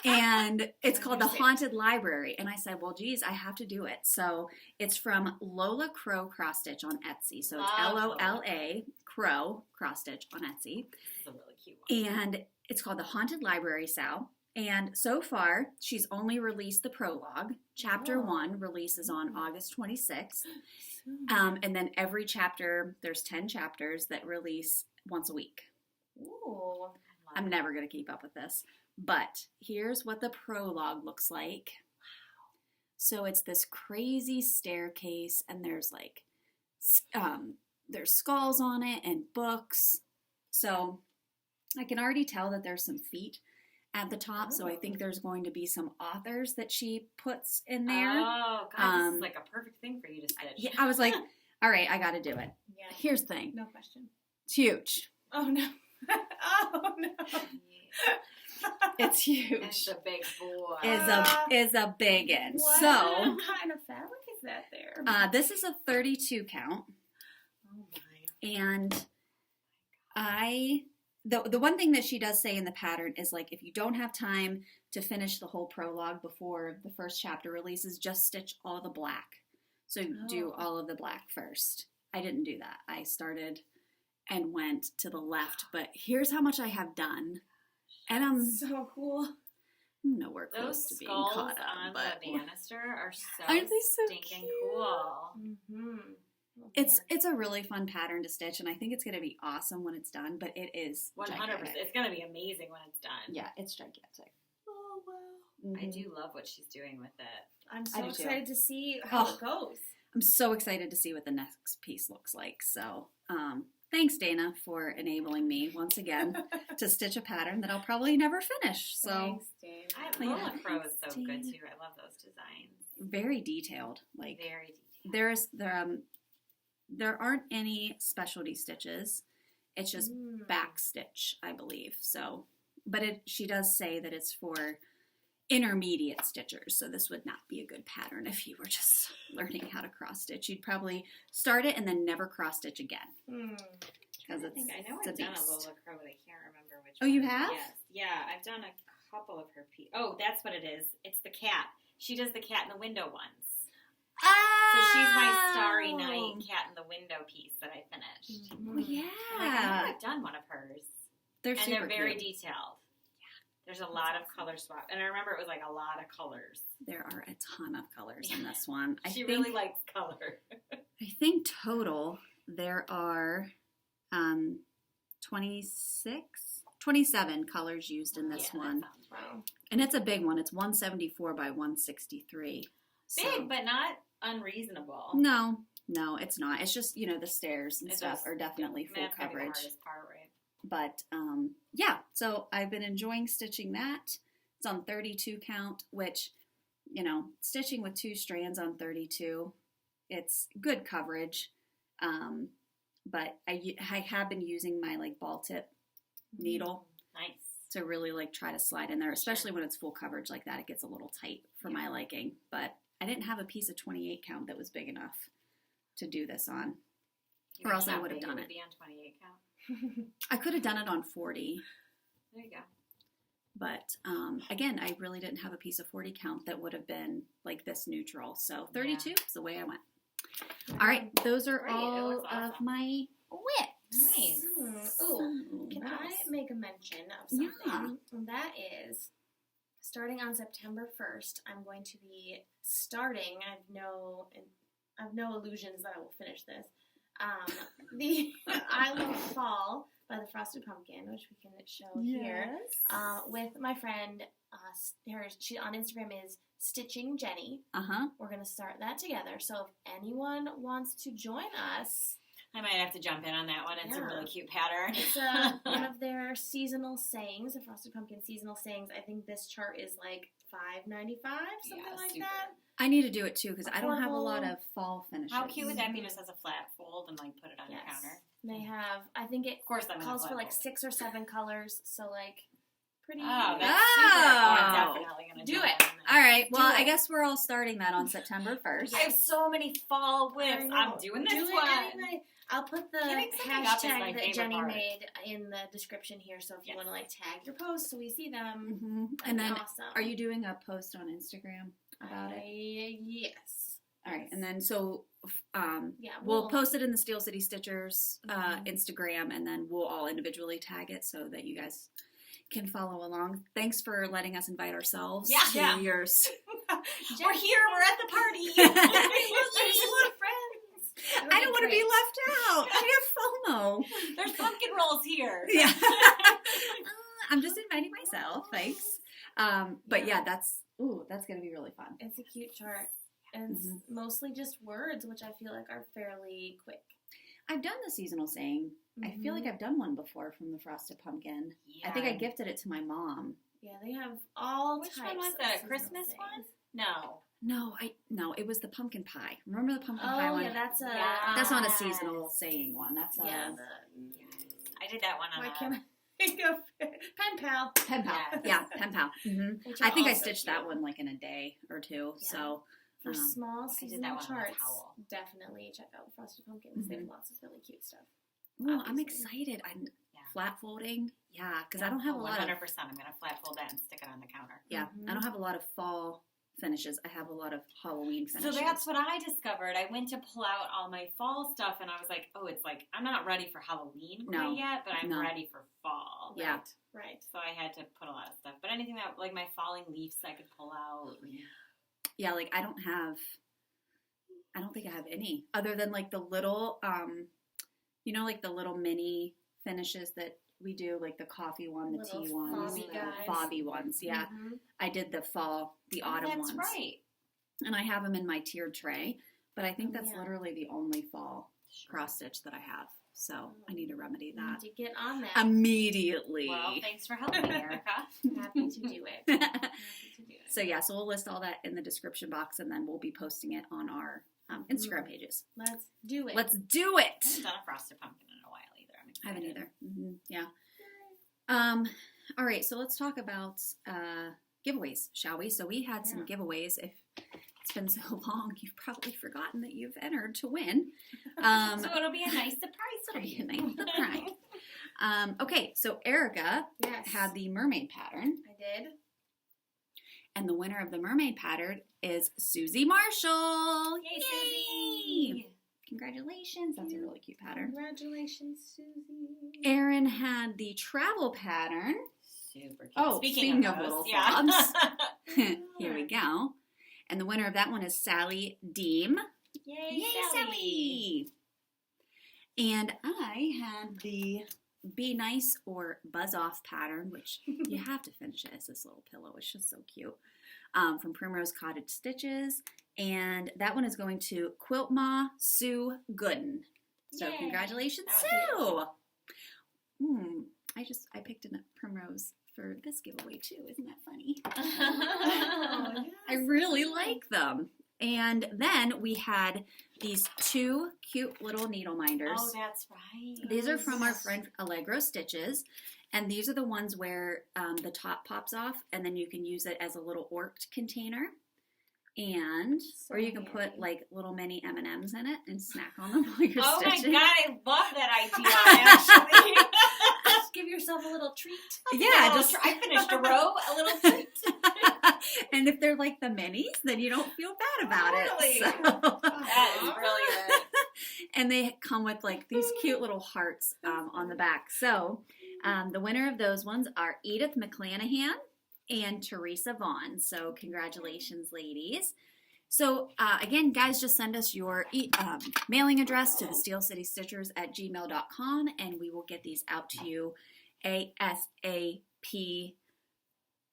And it's called The Haunted Library. And I said, well, geez, I have to do it. So it's from Lola Crow Cross Stitch on Etsy. So it's Love Lola Crow Cross Stitch on Etsy. This is a really cute one. And it's called The Haunted Library Sow. And so far, she's only released the prologue. Chapter Oh. 1 releases on August 26th. And then every chapter, there's 10 chapters that release once a week. Ooh. I'm never going to keep up with this. But here's what the prologue looks like. So it's this crazy staircase, and there's like, there's skulls on it and books. So I can already tell that there's some feet at the top. So I think there's going to be some authors that she puts in there. Oh, God, this is like a perfect thing for you to stitch. Yeah, I was like, all right, I got to do it. Yeah. Here's the thing. No question. It's huge. Oh no. Oh no. It's huge. It's a big boy. Is a big one. What So kind of fabric is that there? this is a 32 count. Oh my. And the one thing that she does say in the pattern is like, if you don't have time to finish the whole prologue before the first chapter releases, just stitch all the black. So do all of the black first. I didn't do that. I started and went to the left, but here's how much I have done. And I'm so cool. nowhere close Those to being skulls caught up. on But the banister are so aren't they so stinking cute? cool. Mm-hmm. it's a really fun pattern to stitch, and I think it's going to be awesome when it's done, but it is 100%. gigantic. It's going to be amazing when it's done. Yeah, it's gigantic. Oh wow. I do love what she's doing with it. I'm I so do too. excited to see how Oh. it goes. I'm so excited to see what the next piece looks like. So, thanks, Dana, for enabling me once again to stitch a pattern that I'll probably never finish. So, Thanks, Dave. Lola Crow is so Thanks, good Dana. too. I love those designs. very detailed. Like Very detailed. there aren't any specialty stitches. It's just Mm. back stitch, I believe. So, but she does say that it's for intermediate stitchers. So this would not be a good pattern if you were just learning how to cross stitch. You'd probably start it and then never cross stitch again. Because I think I know it's I've a done a beast. Lola Crow, but I can't remember which Oh, one. you have? Yes. Yeah, I've done a couple of her pieces. Oh, that's what it is. It's the cat. She does the cat in the window ones. So she's my Starry Night cat in the window piece that I finished. Oh, I'm like, I know yeah. I've done one of hers. They're And super they're very cute. detailed. There's a lot of color swap. And I remember it was like a lot of colors. There are a ton of colors in this one. She really likes color. I think total there are 27 colors used in this Yeah, one. that sounds right. Wow. And it's a big one. It's 174 by 163. So- Big, but not unreasonable. No, it's not. It's just, the stairs and It's stuff just- are definitely full That's gotta be the coverage. hardest part, right? But yeah, so I've been enjoying stitching that. It's on 32 count, which, stitching with 2 strands on 32, it's good coverage. But I have been using my ball tip needle Nice. to really try to slide in there, especially when it's full coverage like that. It gets a little tight for my liking. But I didn't have a piece of 28 count that was big enough to do this on. Or else I would have done it. Be on 28 count. I could have done it on 40. There you go. But again, I really didn't have a piece of 40 count that would have been like this neutral. So 32 is the way I went. All right, those are Great, it all looks awesome. of my whips. Nice. Oh, can Yes. I make a mention of something? Yeah. And that is, starting on September 1st, I'm going to be starting. I have no illusions that I will finish this. The I Love Fall by the Frosted Pumpkin, which we can show here, with my friend. She on Instagram is Stitching Jenny. We're gonna start that together. So if anyone wants to join us, I might have to jump in on that one. It's a Yeah. really cute pattern. it's one of their seasonal sayings, the Frosted Pumpkin seasonal sayings. I think this chart is like $5.95, something Yeah, like super. that. I need to do it too because I don't have a lot Affordable. of fall finishes. How cute would that be just as a flat fold and put it on your counter? They have, I think it Of course, I'm calls gonna for flip like over. 6 or 7 colors, so pretty. Oh, that's Oh. super. I'm definitely gonna Do jump it. in on that. All right. Well, Do I it. guess we're all starting that on September 1st. I have so many fall whips. I know. I'm doing this Do it one. anyway. I'll put the Getting something up is my hashtag that favorite Jenny part. made in the description here, so if you Yes. want to tag your posts so we see them, And then, awesome. are you doing a post on Instagram about it? Yes. All right, and then so Yeah, we'll post it in the Steel City Stitchers Mhm. Instagram, and then we'll all individually tag it so that you guys can follow along. Thanks for letting us invite ourselves Yeah. to Yeah. yours. We're here. We're at the party. There's a lot of friends. It'll I don't want to be great. left out. I have FOMO. There's pumpkin rolls here. Yeah. I'm just inviting myself. Thanks. But yeah, that's gonna be really fun. It's a cute chart. And it's mostly just words, which I feel like are fairly quick. I've done the seasonal saying. I feel like I've done one before from the Frosted Pumpkin. Yeah. I think I gifted it to my mom. Yeah, they have all Which types one was of that? A seasonal Christmas sayings. one? No. No, it was the pumpkin pie. Remember the pumpkin pie Oh, one? yeah, that's a... Yeah. That's not a seasonal saying one. That's Yeah, a the... I did that one on Why can't I... Pen pal. Pen pal. Yeah, pen pal. Which I are think I also stitched cute. that one like in a day or two. Yeah. So For small I did seasonal that one with a charts, towel. definitely check out Frosted Pumpkins. They have lots of really cute stuff. oh, I'm Obviously. excited. I'm Yeah. flat folding. Yeah, because I don't have a lot 100%. of. I'm gonna flat fold that and stick it on the counter. Yeah, I don't have a lot of fall finishes. I have a lot of Halloween finishes. So that's what I discovered. I went to pull out all my fall stuff, and I was like, "Oh, it's like I'm not ready for Halloween quite yet, but I'm ready for fall." Yeah. Right. So I had to put a lot of stuff, but anything that like my falling leaves, I could pull out. Yeah, like I don't think I have any other than like the little, like the little mini finishes that we do, like the coffee one, the Little tea ones, fobby the guys. fobby ones. Yeah, I did the autumn That's ones. right. And I have them in my tiered tray, but I think Oh, that's yeah. literally the only fall cross stitch that I have. So I need to remedy You that need to get on that. immediately. Well, thanks for helping me, Erica. Happy to do it. Happy to do it. So yeah, so we'll list all that in the description box, and then we'll be posting it on our Instagram pages. Let's do it. Let's do I it. haven't done a frosted pumpkin in a while either. I'm I excited. haven't either. Yeah. All right, so let's talk about giveaways, shall we? So we had some giveaways. If it's been so long, you've probably forgotten that you've entered to win. So it'll be a nice surprise for It'll be you. a nice surprise. Okay, so Erica had the mermaid pattern, I did. and the winner of the mermaid pattern is Susie Marshall. Yay, Susie! Congratulations. That's a really cute pattern. Congratulations, Susie. Erin had the travel pattern. Super cute. Oh, speaking of those, little yeah. frogs. Here we go. And the winner of that one is Sally Deem. Yay, Sally! And I had the Be Nice or Buzz Off pattern, which you have to finish it as this little pillow. It's just so cute. From Primrose Cottage Stitches. And that one is going to Quilt Ma Sue Gooden. So Yay. Congratulations, That Sue! I picked a Primrose for this giveaway too. Isn't that funny? Oh, yes. I really like them. And then we had these two cute little needle minders. Oh, that's right. These are from our friend Allegro Stitches. And these are the ones where the top pops off and then you can use it as a little orked container. And, or you can put like little mini M&Ms in it and snack on them while you're Oh stitching. my god, I love that idea, actually. Give yourself a little treat. Yeah, I finished a row, a little treat. And if they're like the minis, then you don't feel bad about Totally. it. So. That is brilliant. And they come with like these cute little hearts on the back. So the winner of those ones are Edith McClanahan and Teresa Vaughn. So congratulations, ladies. So again, guys, just send us your mailing address to the steelcitystitchers@gmail.com and we will get these out to you ASAP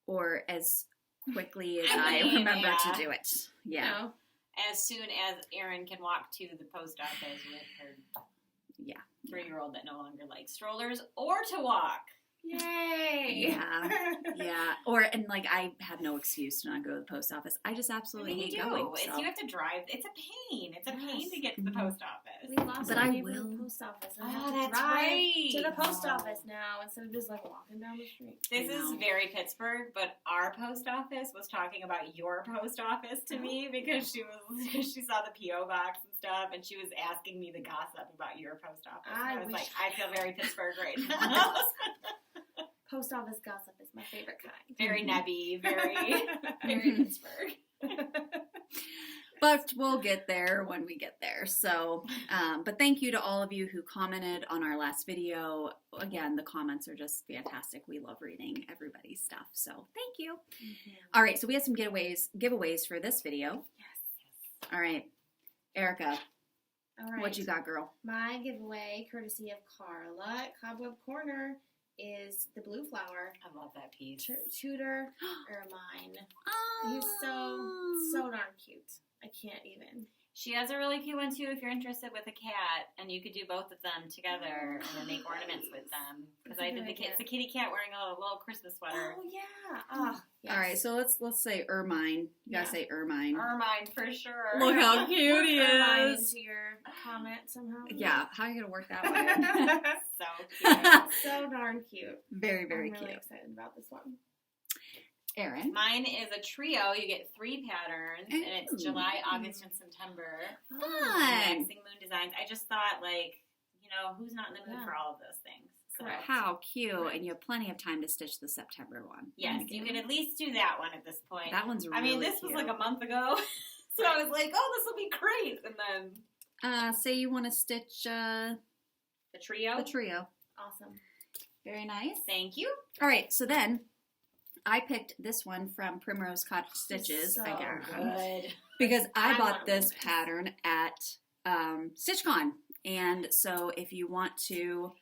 or as quickly as I remember to do it. Yeah. No. As soon as Erin can walk to the post office with her 3-year-old that no longer likes strollers or to walk. Yay! Yeah. Yeah. And like I have no excuse to not go to the post office. I just absolutely hate going. So. You have to drive. It's a pain. It's a pain to get to the post office. We lost But our I neighborhood will. post office. Oh, I have to that's drive right. to the post Oh. office now instead of just like walking down the street. This I is know. very Pittsburgh, but our post office was talking about your post office to me because she saw the P.O. box and stuff, and she was asking me the gossip about your post office. And I was wish like, I feel very Pittsburgh right now. Post office gossip is my favorite kind. Very nebby, very Pittsburgh. But we'll get there when we get there. So, but thank you to all of you who commented on our last video. Again, the comments are just fantastic. We love reading everybody's stuff. So thank you. All right. So we have some giveaways for this video. Yes. All right. Erica, All right. what you got, girl? My giveaway, courtesy of Carla at Cobweb Corner, is the blue flower. I love that piece. Tudor Ermine. Oh, He's so darn cute. I can't even. She has a really cute one too if you're interested with a cat, and you could do both of them together and then make ornaments with them. Because I did it's a kitty cat wearing a little Christmas sweater. Oh yeah. Oh, yes. All right. So let's say Ermine. You gotta say Ermine. Ermine for sure. Look how cute he Ermine is. into your comment somehow. Yeah, how are you going to work that one? So cute. So darn cute. Very, very I'm really cute. excited about this one. Erin? Mine is a trio. You get 3 patterns, and it's July, August, and September. Fun. Waxing moon designs. I just thought, like, you know, who's not in the mood for all of those things? So, Correct. How cute. Right. And you have plenty of time to stitch the September one. yes, you can at least do that one at this point. That one's really I mean, this cute. was like a month ago, so I was like, oh, this will be great. And then Say you want to stitch the trio. the trio. Awesome. Very nice. Thank you. All right, so then I picked this one from Primrose Cottage Stitches So again Good. because I I bought want this one. pattern at StitchCon. And so if you want to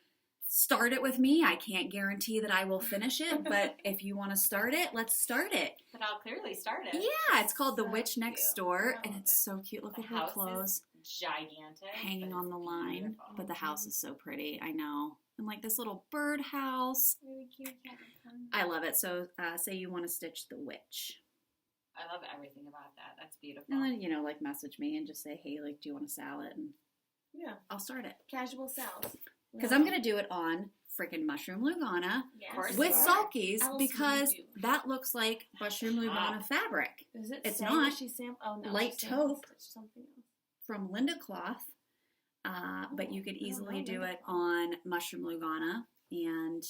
start it with me, I can't guarantee that I will finish it, but if you want to start it, let's start it. But I'll clearly start it. Yeah, it's called The So Witch Next cute. Door, I and love it's it. so cute. Look The at her house is clothes gigantic. hanging but on it's the line, beautiful. but the house is so pretty. I know. And like this little birdhouse. Really cute. I love it. So say you want to stitch the witch. I love everything about that. That's beautiful. And then, you know, like message me and just say, hey, like, do you want a salad? And Yeah. I'll start it. Casual sales. Because I'm going to do it on freaking Mushroom Lugana Yes. Of course with you are. Sulkies Else because would you do? that looks like Mushroom Lugana fabric Does it It's say not. what she Oh no. Light she taupe. stitched something else. from Linda Cloth. But you could I don't easily know do Linda it Cloth. on Mushroom Lugana. And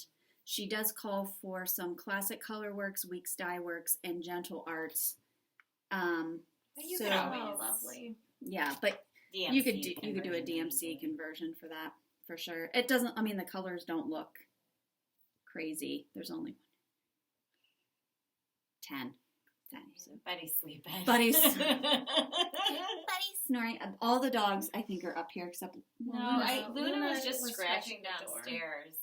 she does call for some classic colorworks, Weeks Dye Works, and Gentle Arts. But you so, could Oh, always lovely. yeah, but DMC you could do a conversion DMC easily. conversion for that for sure. It doesn't. I mean, the colors don't look crazy. There's only 10. So. Buddy's sleeping. Buddy's snoring. All the dogs, I think, are up here except No, Luna Luna was just was scratching scratching the door. downstairs.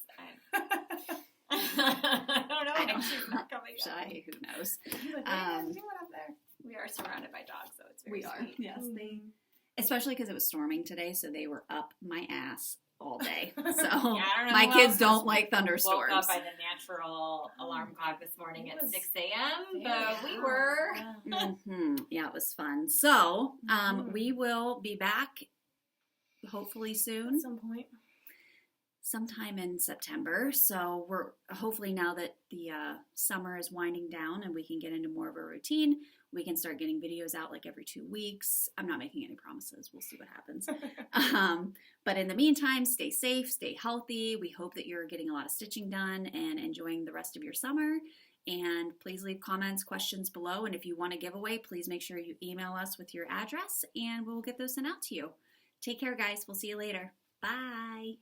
I don't know. I don't She's not coming up. shy. Who knows? He's like, what are you guys doing up there? We are surrounded by dogs, so it's very We are. sweet. Yes, Mm. especially because it was storming today, so they were up my ass all day. So Yeah, I don't know my who kids else don't was- like Woke thunderstorms. up by the natural alarm clock this morning It at was 6 a.m., very but we loud. were. Yeah. Yeah, it was fun. So Mhm. we will be back hopefully At soon. some point. Sometime in September. So we're hopefully now that the summer is winding down and we can get into more of a routine, we can start getting videos out like every 2 weeks. I'm not making any promises. We'll see what happens. But in the meantime, stay safe, stay healthy. We hope that you're getting a lot of stitching done and enjoying the rest of your summer. And please leave comments, questions below. And if you want a giveaway, please make sure you email us with your address and we'll get those sent out to you. Take care, guys. We'll see you later. Bye.